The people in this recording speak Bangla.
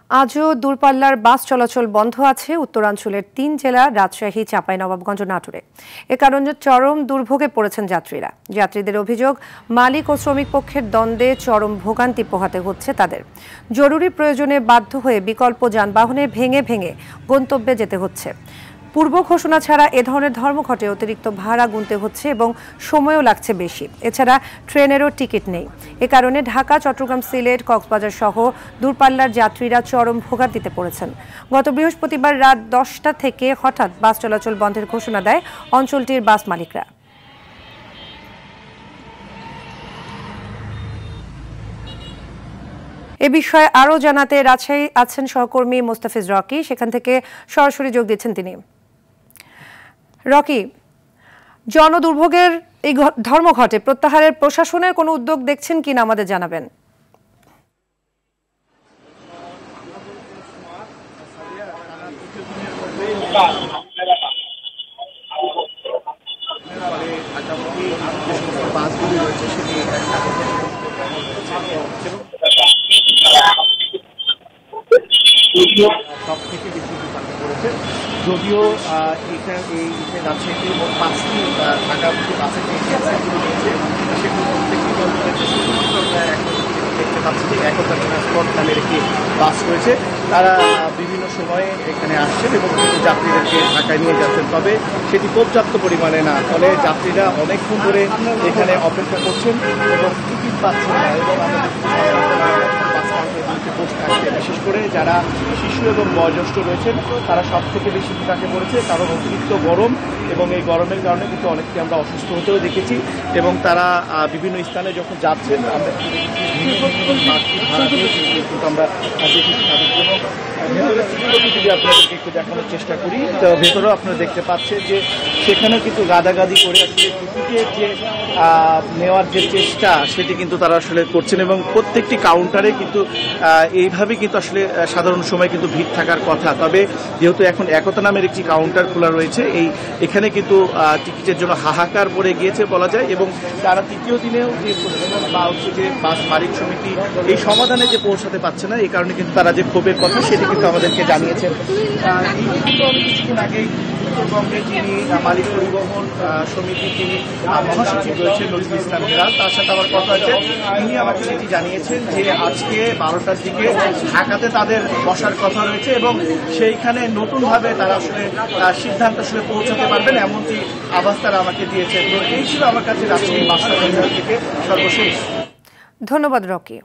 আজও দূরপাল্লার বাস চলাচল বন্ধ আছে উত্তরাঞ্চলের ৩ জেলা রাজশাহী, চাঁপাইনবাবগঞ্জ ও নাটোরে। এ কারণে চরম দুর্ভোগে পড়েছেন যাত্রীরা। যাত্রীদের অভিযোগ, মালিক ও শ্রমিক পক্ষের দ্বন্দ্বে চরম ভোগান্তি পোহাতে হচ্ছে তাদের। জরুরি প্রয়োজনে বাধ্য হয়ে বিকল্প যানবাহনে ভেঙে ভেঙে গন্তব্যে যেতে হচ্ছে। পূর্ব ঘোষণা ছাড়া এ ধরনের ধর্মঘটে অতিরিক্ত ভাড়া গুনতে হচ্ছে এবং সময়ও লাগছে বেশি। এছাড়া ট্রেনেরও টিকিট নেই। এ কারণে ঢাকা, চট্টগ্রাম, সিলেট, কক্সবাজার সহ দূরপাল্লার যাত্রীরা চরম ভোগান্তিতে পড়েছেন। গত বৃহস্পতিবার রাত 10টা থেকে হঠাৎ বাস চলাচল বন্ধের ঘোষণা দেয় অঞ্চলটির বাস মালিকরা। এ বিষয়ে আরও জানাতে রাজশাহী আছেন সহকর্মী মোস্তাফিজ রকি, সেখান থেকে সরাসরি যোগ দিচ্ছেন তিনি। রকি, জনদুর্ভোগের এই ধর্মঘটে প্রত্যাহারের প্রশাসনের কোনো উদ্যোগ দেখছেন কিনা আমাদের জানাবেন। সব থেকে বেশি বিপাকে পড়েছে। যদিও রাজশাহীতে 5টি ঢাকামুখী বাসের যে এক্সিডেন্টগুলো রয়েছে সেগুলো প্রত্যেকটি দেখতে পাচ্ছি যে একতা ট্রান্সপোর্ট নামের একটি বাস রয়েছে। তারা বিভিন্ন সময়ে এখানে আসছেন এবং যাত্রীদেরকে ঢাকায় নিয়ে যাচ্ছেন, তবে সেটি পর্যাপ্ত পরিমাণে না। ফলে যাত্রীরা অনেকক্ষণ ধরে এখানে অপেক্ষা করছেন এবং টিকিট পাচ্ছেন না এবং বিশেষ করে যারা শিশু এবং বয়োজ্যেষ্ঠ রয়েছেন তারা সব থেকে বেশি বিপাকে পড়েছে, কারণ অতিরিক্ত গরম এবং এই গরমের কারণে কিন্তু অনেককে আমরা অসুস্থ হতেও দেখেছি এবং তারা বিভিন্ন স্থানে যখন যাচ্ছেন আমরা আমরা যদি আপনাদেরকে একটু দেখানোর চেষ্টা করি, তো ভেতরেও আপনারা দেখতে পাচ্ছেন যে সেখানেও কিন্তু গাদাগাদি করে আসলে টিকিটের যে নেওয়ার যে চেষ্টা সেটি কিন্তু তারা আসলে করছেন এবং প্রত্যেকটি কাউন্টারে কিন্তু এইভাবে কিন্তু আসলে সাধারণ সময় কিন্তু ভিড় থাকার কথা। তবে যেহেতু এখন একতা নামের একটি কাউন্টার খোলা রয়েছে, এখানে কিন্তু টিকিটের জন্য হাহাকার পড়ে গিয়েছে বলা যায় এবং তারা তৃতীয় দিনেও যে বা হচ্ছে যে বাস মালিক সমিতি এই সমাধানে যে পৌঁছাতে পারছে না, এই কারণে কিন্তু তারা যে ক্ষোভের কথা সেটি কিন্তু আমাদেরকে জানিয়েছেন। কিছুদিন আগেই উত্তরবঙ্গে যিনি মালিক পরিবহন সমিতি তিনি মহাসচিব রয়েছেন নজরুল ইসলাম হেলাল, তার সাথে আমার কথা হয়েছে। তিনি আমাকে যেটি জানিয়েছেন যে আজকে 12টার দিকে ঢাকাতে তাদের বসার কথা রয়েছে এবং সেইখানে নতুনভাবে তারা আসলে সিদ্ধান্ত আসলে পৌঁছাতে পারবেন এমনটি আভাস তারা আমাকে দিয়েছেন। তো এই ছিল আমার কাছে রাজশাহী বাস টার্মিনাল থেকে সর্বশেষ। ধন্যবাদ রকি।